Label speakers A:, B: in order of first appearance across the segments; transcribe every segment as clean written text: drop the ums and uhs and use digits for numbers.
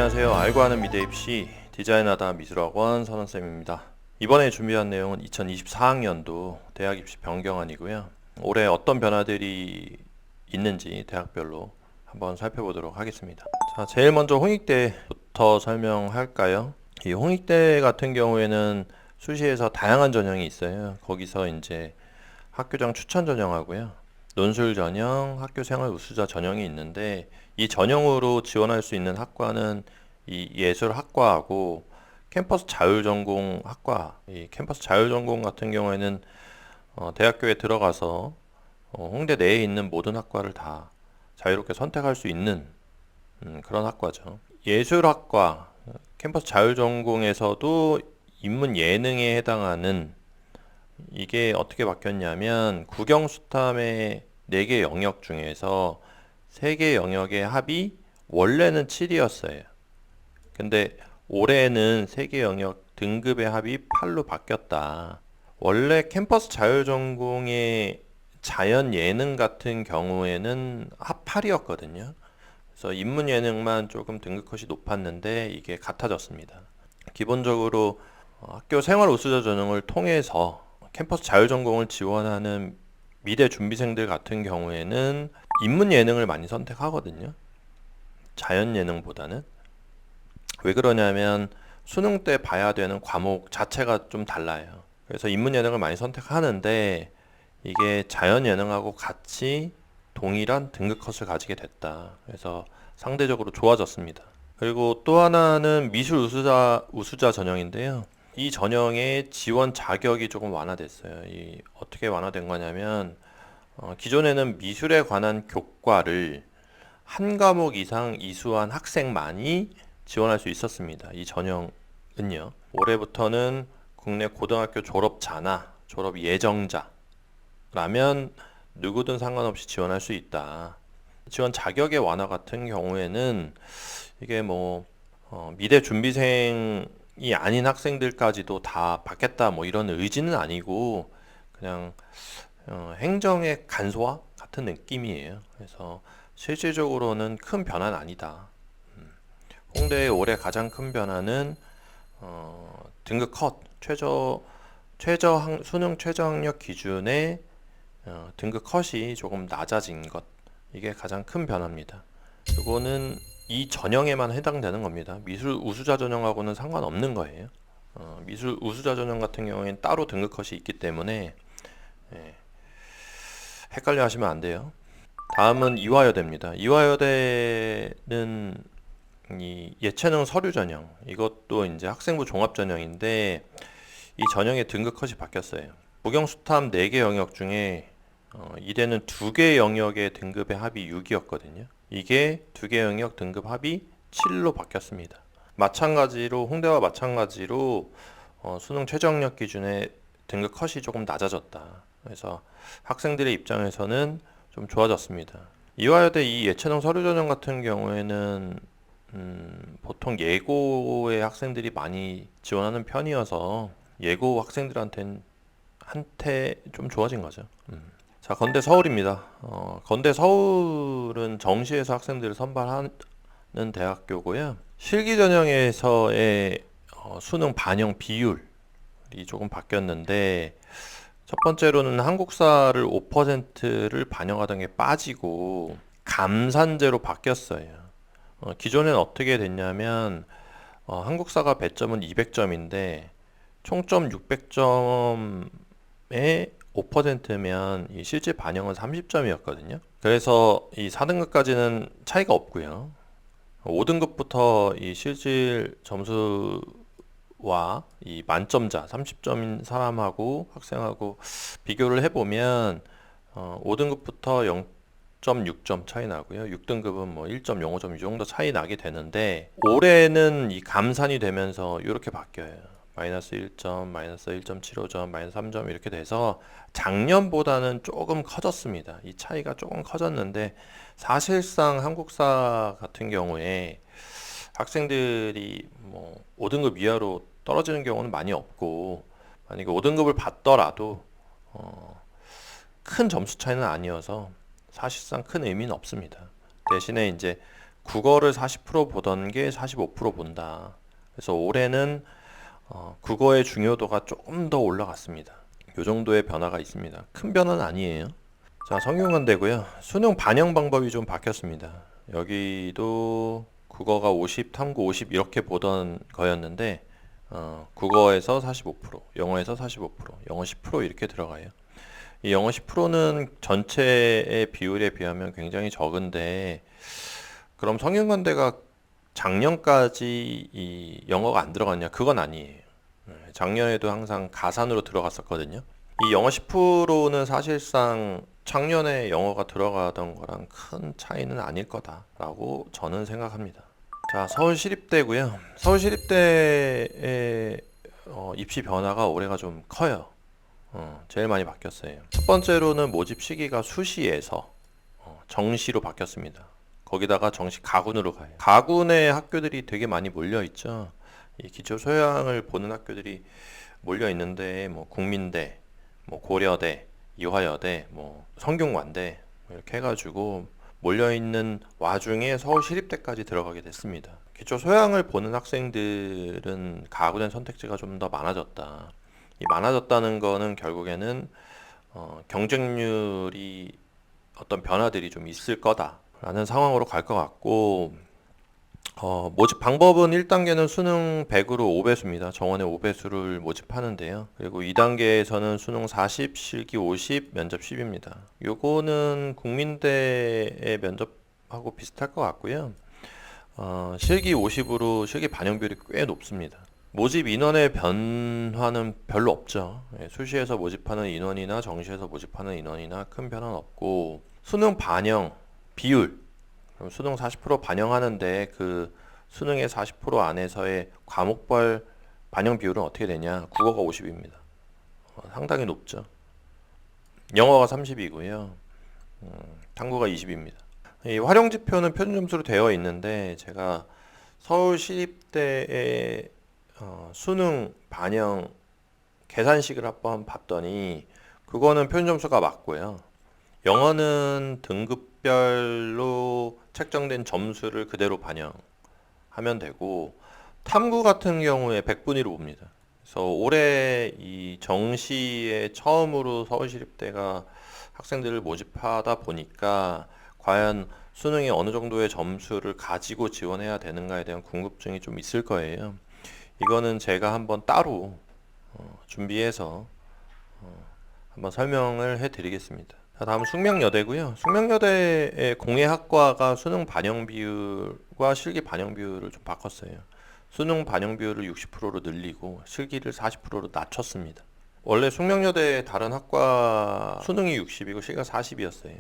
A: 안녕하세요. 알고 하는 미대 입시 디자인하다 미술학원 선원쌤입니다. 이번에 준비한 내용은 2024학년도 대학 입시 변경안이고요. 올해 어떤 변화들이 있는지 대학별로 한번 살펴보도록 하겠습니다. 자, 제일 먼저 홍익대부터 설명할까요? 이 홍익대 같은 경우에는 수시에서 다양한 전형이 있어요. 거기서 이제 학교장 추천 전형하고요. 논술 전형, 학교 생활 우수자 전형이 있는데 이 전형으로 지원할 수 있는 학과는 이 예술학과하고 캠퍼스 자율전공학과, 이 캠퍼스 자율전공 같은 경우에는 대학교에 들어가서 홍대 내에 있는 모든 학과를 다 자유롭게 선택할 수 있는 그런 학과죠. 예술학과, 캠퍼스 자율전공에서도 인문 예능에 해당하는 이게 어떻게 바뀌었냐면 국영수탐의 4개 영역 중에서 3개 영역의 합이 원래는 7이었어요. 근데 올해는 3개 영역 등급의 합이 8로 바뀌었다. 원래 캠퍼스 자율전공의 자연 예능 같은 경우에는 합 8이었거든요. 그래서 인문 예능만 조금 등급 컷이 높았는데 이게 같아졌습니다. 기본적으로 학교 생활 우수자 전형을 통해서 캠퍼스 자율전공을 지원하는 미대 준비생들 같은 경우에는 인문 예능을 많이 선택하거든요. 자연 예능보다는. 왜 그러냐면 수능 때 봐야 되는 과목 자체가 좀 달라요. 그래서 인문 예능을 많이 선택하는데 이게 자연 예능하고 같이 동일한 등급 컷을 가지게 됐다. 그래서 상대적으로 좋아졌습니다. 그리고 또 하나는 미술 우수자 전형인데요. 이 전형의 지원 자격이 조금 완화됐어요. 어떻게 완화된 거냐면 기존에는 미술에 관한 교과를 한 과목 이상 이수한 학생만이 지원할 수 있었습니다. 이 전형은요. 올해부터는 국내 고등학교 졸업자나 졸업 예정자라면 누구든 상관없이 지원할 수 있다. 지원 자격의 완화 같은 경우에는 이게 미대 준비생이 아닌 학생들까지도 다 받겠다 이런 의지는 아니고 그냥 행정의 간소화 같은 느낌이에요. 그래서 실질적으로는 큰 변화는 아니다. 홍대의 올해 가장 큰 변화는 등급 컷 수능 최저 학력 기준의 등급 컷이 조금 낮아진 것, 이게 가장 큰 변화입니다. 이거는 이 전형에만 해당되는 겁니다. 미술 우수자 전형하고는 상관없는 거예요. 미술 우수자 전형 같은 경우에는 따로 등급 컷이 있기 때문에 헷갈려 하시면 안 돼요. 다음은 이화여대입니다. 이화여대는 이 예체능 서류 전형, 이것도 이제 학생부 종합 전형인데 이 전형의 등급 컷이 바뀌었어요. 국영수탐 4개 영역 중에 이대는 2개 영역의 등급의 합이 6이었거든요. 이게 2개 영역 등급 합이 7로 바뀌었습니다. 마찬가지로 홍대와 마찬가지로 수능 최저학력 기준의 등급 컷이 조금 낮아졌다. 그래서 학생들의 입장에서는 좀 좋아졌습니다. 이화여대 이 예체능 서류 전형 같은 경우에는 보통 예고의 학생들이 많이 지원하는 편이어서 예고 학생들한테 좀 좋아진 거죠. 자, 건대 서울입니다. 건대 서울은 정시에서 학생들을 선발하는 대학교고요. 실기 전형에서의 수능 반영 비율이 조금 바뀌었는데 첫 번째로는 한국사를 5%를 반영하던 게 빠지고 감산제로 바뀌었어요. 기존엔 어떻게 됐냐면 한국사가 배점은 200점인데 총점 600점에 5%면 이 실질 반영은 30점이었거든요. 그래서 이 4등급까지는 차이가 없고요. 5등급부터 이 실질 점수와 이 만점자 30점인 사람하고 학생하고 비교를 해보면 5등급부터 0.6점 차이 나고요. 6등급은 1.05점 이 정도 차이 나게 되는데 올해는 이 감산이 되면서 이렇게 바뀌어요. 마이너스 1점, 마이너스 1.75점, 마이너스 3점 이렇게 돼서 작년보다는 조금 커졌습니다. 이 차이가 조금 커졌는데 사실상 한국사 같은 경우에 학생들이 5등급 이하로 떨어지는 경우는 많이 없고 만약에 5등급을 받더라도 큰 점수 차이는 아니어서 사실상 큰 의미는 없습니다. 대신에 이제 국어를 40% 보던 게 45% 본다. 그래서 올해는 국어의 중요도가 조금 더 올라갔습니다. 이 정도의 변화가 있습니다. 큰 변화는 아니에요. 자, 성균관대고요. 수능 반영 방법이 좀 바뀌었습니다. 여기도 국어가 50, 탐구 50 이렇게 보던 거였는데 국어에서 45%, 영어에서 45%, 영어 10% 이렇게 들어가요. 이 영어 10%는 전체의 비율에 비하면 굉장히 적은데 그럼 성균관대가 작년까지 이 영어가 안 들어갔냐? 그건 아니에요. 작년에도 항상 가산으로 들어갔었거든요. 이 영어 10%는 사실상 작년에 영어가 들어가던 거랑 큰 차이는 아닐 거다라고 저는 생각합니다. 자, 서울시립대고요. 서울시립대의 입시 변화가 올해가 좀 커요. 제일 많이 바뀌었어요. 첫 번째로는 모집 시기가 수시에서 정시로 바뀌었습니다. 거기다가 정시 가군으로 가요. 가군의 학교들이 되게 많이 몰려 있죠. 이 기초 소양을 보는 학교들이 몰려 있는데 뭐 국민대, 뭐 고려대, 이화여대, 뭐 성균관대 이렇게 해가지고 몰려 있는 와중에 서울시립대까지 들어가게 됐습니다. 기초 소양을 보는 학생들은 가구된 선택지가 좀 더 많아졌다. 이 많아졌다는 거는 결국에는 경쟁률이 어떤 변화들이 좀 있을 거다라는 상황으로 갈 것 같고 모집 방법은 1단계는 수능 100으로 5배수입니다. 정원의 5배수를 모집하는데요. 그리고 2단계에서는 수능 40, 실기 50, 면접 10입니다. 요거는 국민대의 면접하고 비슷할 것 같고요. 실기 50으로 실기 반영 비율이 꽤 높습니다. 모집 인원의 변화는 별로 없죠. 수시에서 모집하는 인원이나 정시에서 모집하는 인원이나 큰 변화는 없고 수능 반영 비율 그럼 수능 40% 반영하는데 그 수능의 40% 안에서의 과목별 반영 비율은 어떻게 되냐? 국어가 50입니다. 상당히 높죠. 영어가 30이고요. 탐구가 20입니다. 이 활용 지표는 표준 점수로 되어 있는데 제가 서울시립대의 수능 반영 계산식을 한번 봤더니 그거는 표준 점수가 맞고요. 영어는 등급별로 책정된 점수를 그대로 반영하면 되고 탐구 같은 경우에 100분위로 봅니다. 그래서 올해 이 정시에 처음으로 서울시립대가 학생들을 모집하다 보니까 과연 수능이 어느 정도의 점수를 가지고 지원해야 되는가에 대한 궁금증이 좀 있을 거예요. 이거는 제가 한번 따로 준비해서 한번 설명을 해드리겠습니다. 자, 다음 숙명여대고요. 숙명여대의 공예학과가 수능 반영 비율과 실기 반영 비율을 좀 바꿨어요. 수능 반영 비율을 60%로 늘리고 실기를 40%로 낮췄습니다. 원래 숙명여대의 다른 학과 수능이 60이고 실기가 40이었어요.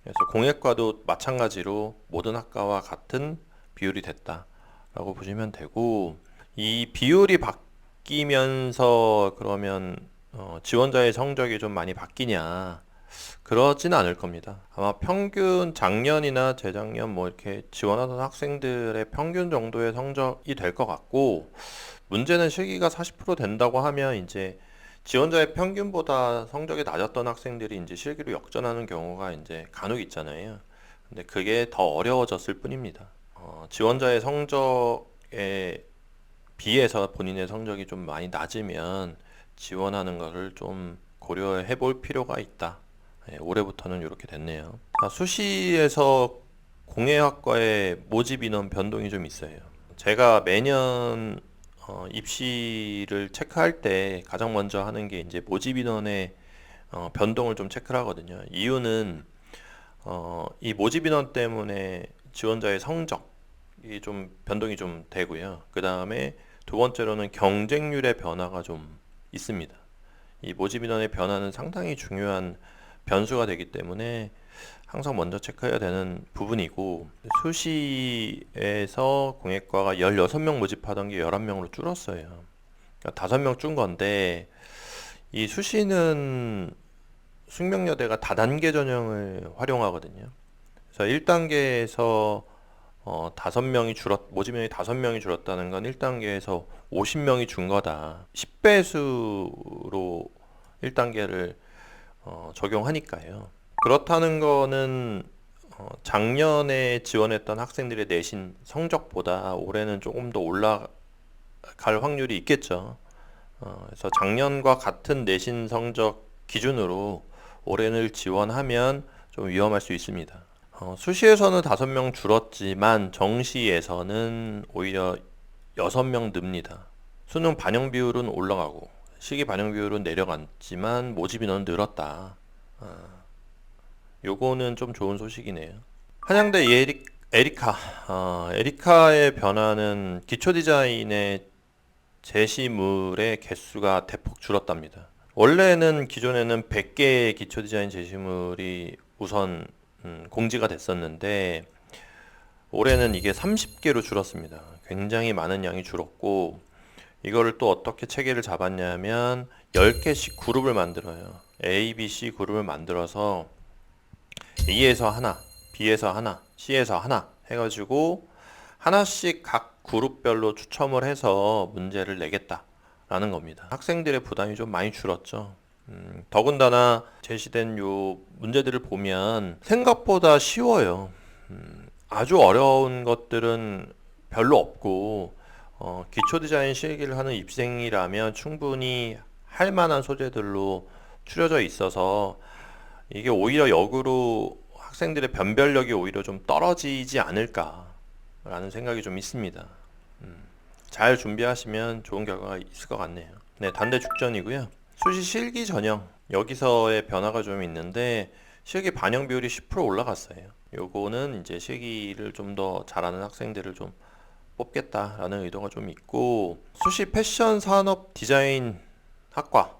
A: 그래서 공예과도 마찬가지로 모든 학과와 같은 비율이 됐다라고 보시면 되고 이 비율이 바뀌면서 그러면 지원자의 성적이 좀 많이 바뀌냐? 그러진 않을 겁니다. 아마 평균 작년이나 재작년 뭐 이렇게 지원하던 학생들의 평균 정도의 성적이 될 것 같고 문제는 실기가 40% 된다고 하면 이제 지원자의 평균보다 성적이 낮았던 학생들이 이제 실기로 역전하는 경우가 이제 간혹 있잖아요. 근데 그게 더 어려워졌을 뿐입니다. 지원자의 성적에 비해서 본인의 성적이 좀 많이 낮으면 지원하는 것을 좀 고려해 볼 필요가 있다. 올해부터는 이렇게 됐네요. 자, 수시에서 공예학과의 모집 인원 변동이 좀 있어요. 제가 매년 입시를 체크할 때 가장 먼저 하는 게 이제 모집 인원의 변동을 좀 체크를 하거든요. 이유는 이 모집 인원 때문에 지원자의 성적이 좀 변동이 좀 되고요. 그 다음에 두 번째로는 경쟁률의 변화가 좀 있습니다. 이 모집 인원의 변화는 상당히 중요한 변수가 되기 때문에 항상 먼저 체크해야 되는 부분이고 수시에서 공예과가 16명 모집하던 게 11명으로 줄었어요. 그러니까 5명 준 건데 이 수시는 숙명여대가 다단계 전형을 활용하거든요. 그래서 1단계에서 5명이 모집 인원이 5명이 줄었다는 건 1단계에서 50명이 준 거다. 10배수로 1단계를 적용하니까요. 그렇다는 거는 작년에 지원했던 학생들의 내신 성적보다 올해는 조금 더 올라갈 확률이 있겠죠. 그래서 작년과 같은 내신 성적 기준으로 올해는 지원하면 좀 위험할 수 있습니다. 수시에서는 5명 줄었지만 정시에서는 오히려 6명 늡니다. 수능 반영 비율은 올라가고 시기 반영 비율은 내려갔지만 모집 인원은 늘었다. 요거는 좀 좋은 소식이네요. 한양대 에리카의 변화는 기초 디자인의 제시물의 개수가 대폭 줄었답니다. 원래는 기존에는 100개의 기초 디자인 제시물이 우선 공지가 됐었는데 올해는 이게 30개로 줄었습니다. 굉장히 많은 양이 줄었고 이거를 또 어떻게 체계를 잡았냐면 10개씩 그룹을 만들어요. A, B, C 그룹을 만들어서 A에서 하나, B에서 하나, C에서 하나 해가지고 하나씩 각 그룹별로 추첨을 해서 문제를 내겠다라는 겁니다. 학생들의 부담이 좀 많이 줄었죠. 더군다나 제시된 요 문제들을 보면 생각보다 쉬워요. 아주 어려운 것들은 별로 없고 기초 디자인 실기를 하는 입생이라면 충분히 할 만한 소재들로 추려져 있어서 이게 오히려 역으로 학생들의 변별력이 오히려 좀 떨어지지 않을까라는 생각이 좀 있습니다. 잘 준비하시면 좋은 결과가 있을 것 같네요. 네, 단대 죽전이고요. 수시 실기 전형 여기서의 변화가 좀 있는데 실기 반영 비율이 10% 올라갔어요. 요거는 이제 실기를 좀 더 잘하는 학생들을 좀 뽑겠다라는 의도가 좀 있고 수시 패션 산업 디자인 학과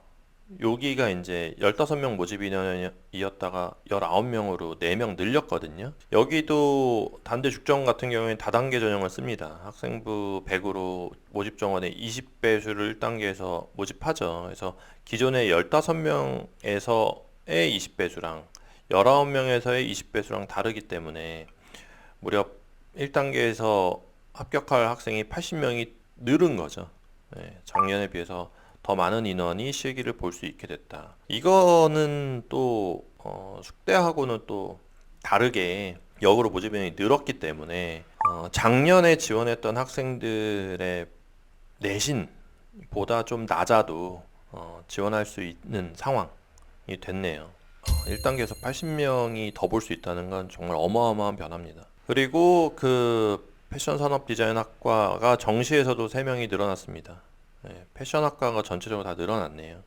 A: 여기가 이제 15명 모집 인원이었다가 19명으로 4명 늘렸거든요. 여기도 단대 죽전 같은 경우에는 다단계 전형을 씁니다. 학생부 100으로 모집 정원의 20배수를 1단계에서 모집하죠. 그래서 기존의 15명에서의 20배수랑 19명에서의 20배수랑 다르기 때문에 무려 1단계에서 합격할 학생이 80명이 늘은 거죠. 네, 작년에 비해서 더 많은 인원이 실기를 볼 수 있게 됐다. 이거는 또 숙대하고는 또 다르게 역으로 모집 인원이 늘었기 때문에 작년에 지원했던 학생들의 내신보다 좀 낮아도 지원할 수 있는 상황이 됐네요. 1단계에서 80명이 더 볼 수 있다는 건 정말 어마어마한 변화입니다. 그리고 그 패션 산업 디자인 학과가 정시에서도 3명이 늘어났습니다. 네, 패션학과가 전체적으로 다 늘어났네요.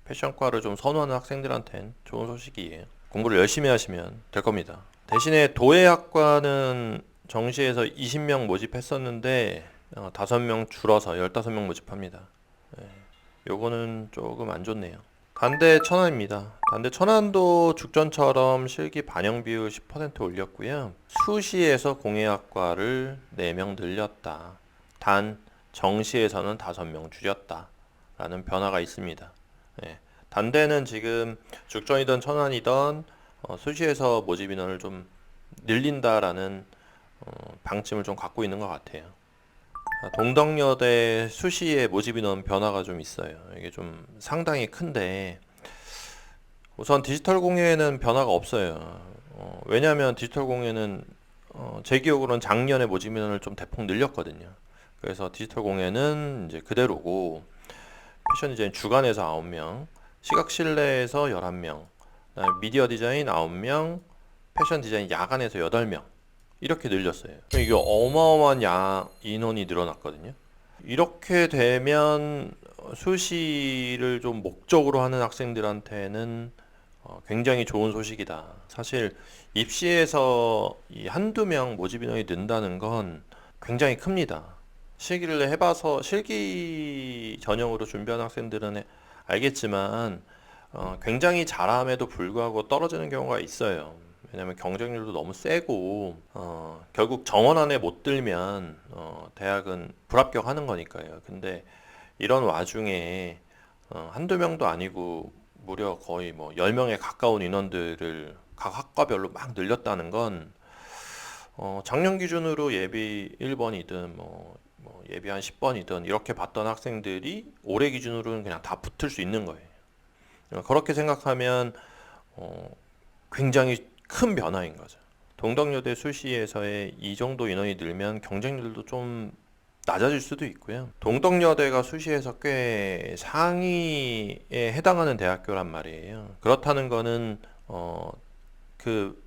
A: 패션과를 좀 선호하는 학생들한텐 좋은 소식이에요. 공부를 열심히 하시면 될 겁니다. 대신에 도예학과는 정시에서 20명 모집했었는데 5명 줄어서 15명 모집합니다. 네, 요거는 조금 안 좋네요. 단대 천안입니다. 단대 천안도 죽전처럼 실기 반영 비율 10% 올렸고요. 수시에서 공예학과를 4명 늘렸다. 단 정시에서는 5명 줄였다 라는 변화가 있습니다. 예, 단대는 지금 죽전이든 천안이든 수시에서 모집 인원을 좀 늘린다라는 방침을 좀 갖고 있는 것 같아요. 동덕여대 수시의 모집 인원 변화가 좀 있어요. 이게 좀 상당히 큰데 우선 디지털 공예는 변화가 없어요. 왜냐하면 디지털 공예는 제 기억으로는 작년에 모집 인원을 좀 대폭 늘렸거든요. 그래서 디지털 공예는 이제 그대로고 패션 디자인 주간에서 9명, 시각 실내에서 11명, 미디어 디자인 9명, 패션 디자인 야간에서 8명 이렇게 늘렸어요. 이게 어마어마한 인원이 늘어났거든요. 이렇게 되면 수시를 좀 목적으로 하는 학생들한테는 굉장히 좋은 소식이다. 사실 입시에서 이 한두 명 모집 인원이 는다는 건 굉장히 큽니다. 실기를 해봐서 실기 전형으로 준비하는 학생들은 알겠지만 굉장히 잘함에도 불구하고 떨어지는 경우가 있어요. 왜냐면 경쟁률도 너무 세고 결국 정원 안에 못 들면 대학은 불합격하는 거니까요. 근데 이런 와중에 한두 명도 아니고 무려 거의 뭐 10명에 가까운 인원들을 각 학과별로 막 늘렸다는 건 작년 기준으로 예비 1번이든 뭐 예비 한 10번이든 이렇게 봤던 학생들이 올해 기준으로는 그냥 다 붙을 수 있는 거예요. 그렇게 생각하면 굉장히 큰 변화인 거죠. 동덕여대 수시에서의 이 정도 인원이 늘면 경쟁률도 좀 낮아질 수도 있고요. 동덕여대가 수시에서 꽤 상위에 해당하는 대학교란 말이에요. 그렇다는 거는 그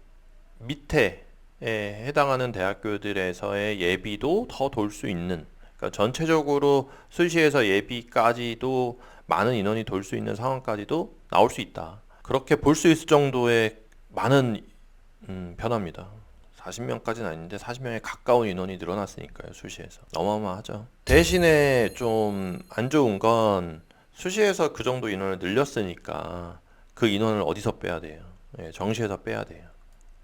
A: 밑에 해당하는 대학교들에서의 예비도 더 돌 수 있는, 그러니까 전체적으로 수시에서 예비까지도 많은 인원이 돌 수 있는 상황까지도 나올 수 있다. 그렇게 볼 수 있을 정도의 많은 변화입니다. 40명까지는 아닌데 40명에 가까운 인원이 늘어났으니까요. 수시에서 어마어마하죠. 대신에 좀 안 좋은 건 수시에서 그 정도 인원을 늘렸으니까 그 인원을 어디서 빼야 돼요? 예, 정시에서 빼야 돼요.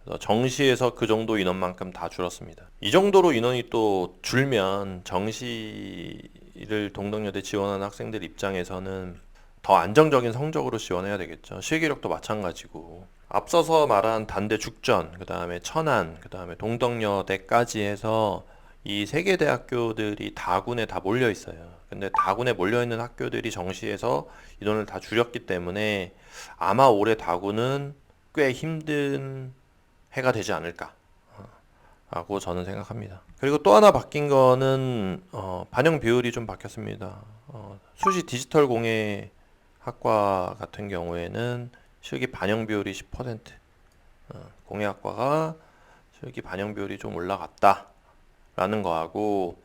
A: 그래서 정시에서 그 정도 인원만큼 다 줄었습니다. 이 정도로 인원이 또 줄면 정시를 동덕여대 지원하는 학생들 입장에서는 더 안정적인 성적으로 지원해야 되겠죠. 실기력도 마찬가지고. 앞서서 말한 단대 죽전, 그 다음에 천안, 그 다음에 동덕여대까지 해서 이 세 개 대학교들이 다군에 다 몰려 있어요. 근데 다군에 몰려 있는 학교들이 정시에서 인원을 다 줄였기 때문에 아마 올해 다군은 꽤 힘든 해가 되지 않을까 라고 저는 생각합니다. 그리고 또 하나 바뀐 거는 반영 비율이 좀 바뀌었습니다. 수시 디지털 공예 학과 같은 경우에는 실기 반영 비율이 10%, 공예학과가 실기 반영 비율이 좀 올라갔다라는 거하고,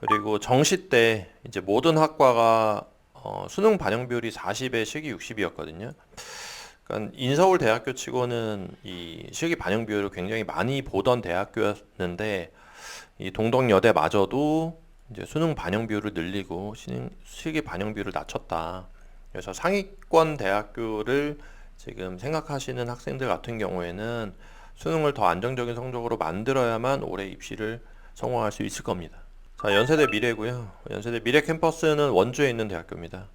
A: 그리고 정시 때 이제 모든 학과가 수능 반영 비율이 40에 실기 60이었거든요. 그러니까 인서울 대학교 치고는 이 실기 반영 비율을 굉장히 많이 보던 대학교였는데, 이 동덕여대마저도 이제 수능 반영 비율을 늘리고 실기 반영 비율을 낮췄다. 그래서 상위권 대학교를 지금 생각하시는 학생들 같은 경우에는 수능을 더 안정적인 성적으로 만들어야만 올해 입시를 성공할 수 있을 겁니다. 자, 연세대 미래고요. 연세대 미래 캠퍼스는 원주에 있는 대학교입니다.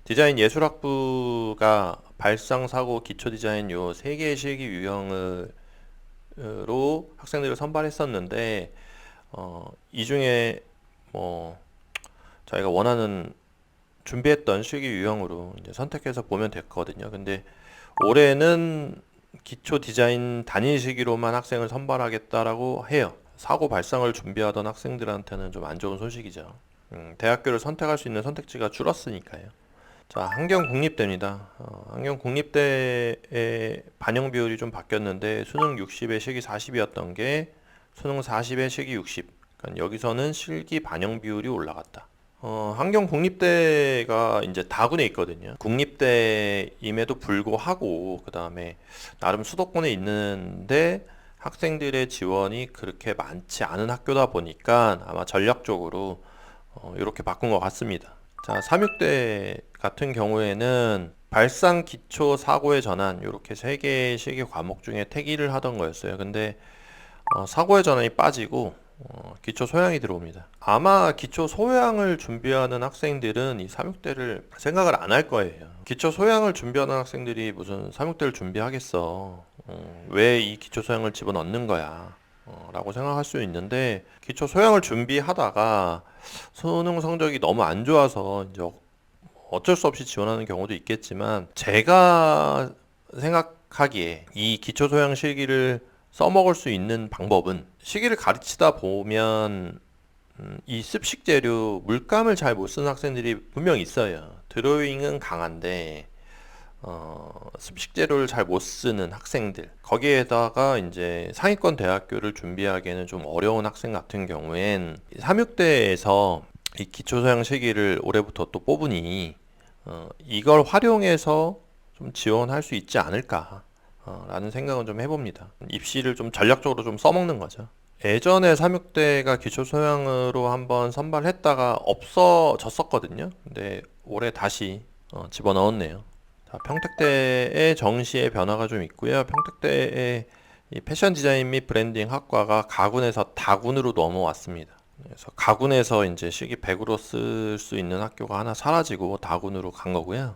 A: 디자인 예술학부가 발상, 사고, 기초 디자인 요 세 개의 실기 유형으로 학생들을 선발했었는데, 이 중에 뭐 저희가 원하는 준비했던 실기 유형으로 이제 선택해서 보면 됐거든요. 근데 올해는 기초 디자인 단일 시기로만 학생을 선발하겠다라고 해요. 사고 발상을 준비하던 학생들한테는 좀 안 좋은 소식이죠. 대학교를 선택할 수 있는 선택지가 줄었으니까요. 자, 환경국립대입니다. 환경국립대의 반영 비율이 좀 바뀌었는데 수능 60에 실기 40이었던 게 수능 40에 실기 60. 그러니까 여기서는 실기 반영 비율이 올라갔다. 환경국립대가 이제 다군에 있거든요. 국립대임에도 불구하고 그 다음에 나름 수도권에 있는데 학생들의 지원이 그렇게 많지 않은 학교다 보니까 아마 전략적으로 이렇게 바꾼 것 같습니다. 자, 삼육대 같은 경우에는 발상, 기초, 사고의 전환 이렇게 세 개의 실기 과목 중에 태기를 하던 거였어요. 근데 사고의 전환이 빠지고 기초 소양이 들어옵니다. 아마 기초 소양을 준비하는 학생들은 이 삼육대를 생각을 안 할 거예요. 기초 소양을 준비하는 학생들이 무슨 삼육대를 준비하겠어. 왜 이 기초 소양을 집어넣는 거야? 라고 생각할 수 있는데, 기초 소양을 준비하다가 수능 성적이 너무 안 좋아서 이제 어쩔 수 없이 지원하는 경우도 있겠지만, 제가 생각하기에 이 기초 소양 실기를 써먹을 수 있는 방법은, 시기를 가르치다 보면 이 습식 재료 물감을 잘 못 쓰는 학생들이 분명 있어요. 드로잉은 강한데 습식 재료를 잘 못 쓰는 학생들, 거기에다가 이제 상위권 대학교를 준비하기에는 좀 어려운 학생 같은 경우엔 삼육대에서 이 기초소양 시기를 올해부터 또 뽑으니 이걸 활용해서 좀 지원할 수 있지 않을까 라는 생각은 좀 해봅니다. 입시를 좀 전략적으로 좀 써먹는 거죠. 예전에 삼육대가 기초소양으로 한번 선발했다가 없어졌었거든요. 근데 올해 다시 집어넣었네요. 자, 평택대의 정시의 변화가 좀 있고요. 평택대의 이 패션 디자인 및 브랜딩 학과가 가군에서 다군으로 넘어왔습니다. 그래서 가군에서 이제 실기 100으로 쓸 수 있는 학교가 하나 사라지고 다군으로 간 거고요.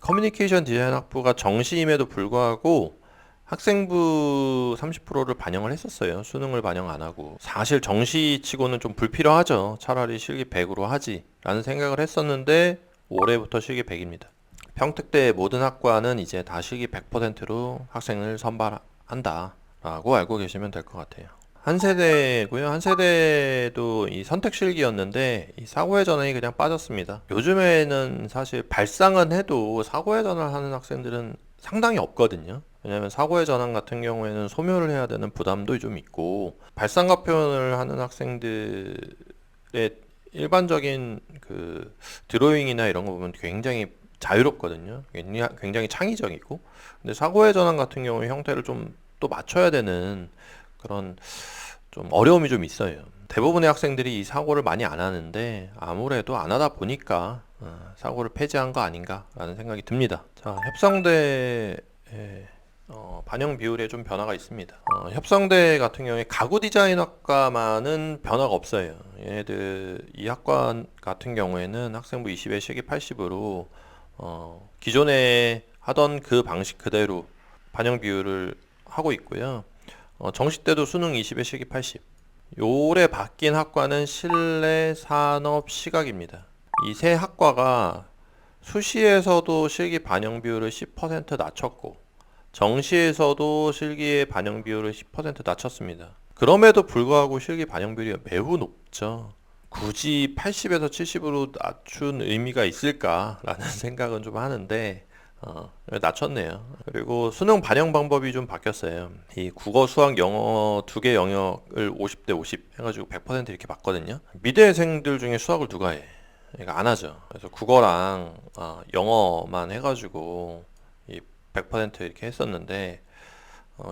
A: 커뮤니케이션 디자인 학부가 정시임에도 불구하고 학생부 30%를 반영을 했었어요. 수능을 반영 안 하고. 사실 정시치고는 좀 불필요하죠. 차라리 실기 100으로 하지 라는 생각을 했었는데 올해부터 실기 100입니다. 평택대 모든 학과는 이제 다 실기 100%로 학생을 선발한다 라고 알고 계시면 될 것 같아요. 한 세대고요. 한 세대도 이 선택실기였는데 이 사고의 전환이 그냥 빠졌습니다. 요즘에는 사실 발상은 해도 사고의 전환하는 학생들은 상당히 없거든요. 왜냐하면 사고의 전환 같은 경우에는 소묘를 해야 되는 부담도 좀 있고 발상과 표현을 하는 학생들의 일반적인 그 드로잉이나 이런 거 보면 굉장히 자유롭거든요. 굉장히 창의적이고. 근데 사고의 전환 같은 경우에 형태를 좀 또 맞춰야 되는 그런 좀 어려움이 좀 있어요. 대부분의 학생들이 이 사고를 많이 안 하는데 아무래도 안 하다 보니까 사고를 폐지한 거 아닌가라는 생각이 듭니다. 자, 협성대의 반영 비율에 좀 변화가 있습니다. 협성대 같은 경우에 가구 디자인학과만은 변화가 없어요. 얘네들 이 학과 같은 경우에는 학생부 20에 실기 80으로 기존에 하던 그 방식 그대로 반영 비율을 하고 있고요. 정시 때도 수능 20에 실기 80. 올해 바뀐 학과는 실내, 산업, 시각입니다. 이 세 학과가 수시에서도 실기 반영 비율을 10% 낮췄고 정시에서도 실기의 반영 비율을 10% 낮췄습니다. 그럼에도 불구하고 실기 반영 비율이 매우 높죠. 굳이 80에서 70으로 낮춘 의미가 있을까라는 생각은 좀 하는데 낮췄네요. 그리고 수능 반영 방법이 좀 바뀌었어요. 이 국어, 수학, 영어 두 개 영역을 50대 50 해가지고 100% 이렇게 봤거든요. 미대생들 중에 수학을 누가 해? 그러니까 안 하죠. 그래서 국어랑 영어만 해가지고 이 100% 이렇게 했었는데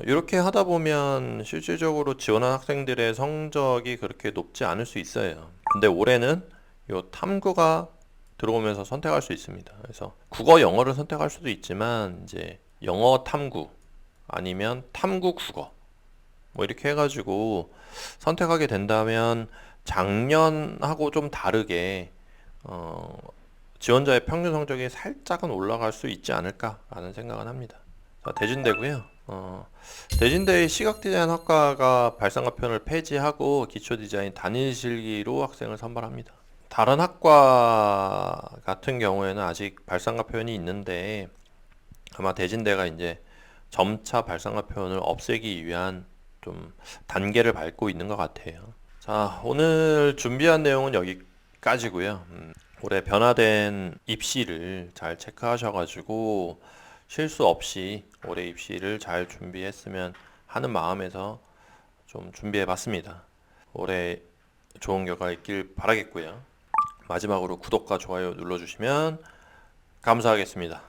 A: 이렇게 하다 보면 실질적으로 지원한 학생들의 성적이 그렇게 높지 않을 수 있어요. 근데 올해는 요 탐구가 들어오면서 선택할 수 있습니다. 그래서 국어, 영어를 선택할 수도 있지만 이제 영어 탐구 아니면 탐구 국어 뭐 이렇게 해가지고 선택하게 된다면 작년하고 좀 다르게 어, 지원자의 평균 성적이 살짝은 올라갈 수 있지 않을까라는 생각은 합니다. 자, 대진대고요. 대진대의 시각디자인 학과가 발상과 표현을 폐지하고 기초디자인 단일실기로 학생을 선발합니다. 다른 학과 같은 경우에는 아직 발상과 표현이 있는데 아마 대진대가 이제 점차 발상과 표현을 없애기 위한 좀 단계를 밟고 있는 것 같아요. 자, 오늘 준비한 내용은 여기까지고요. 올해 변화된 입시를 잘 체크하셔가지고 실수 없이 올해 입시를 잘 준비했으면 하는 마음에서 좀 준비해봤습니다. 올해 좋은 결과 있길 바라겠고요. 마지막으로 구독과 좋아요 눌러주시면 감사하겠습니다.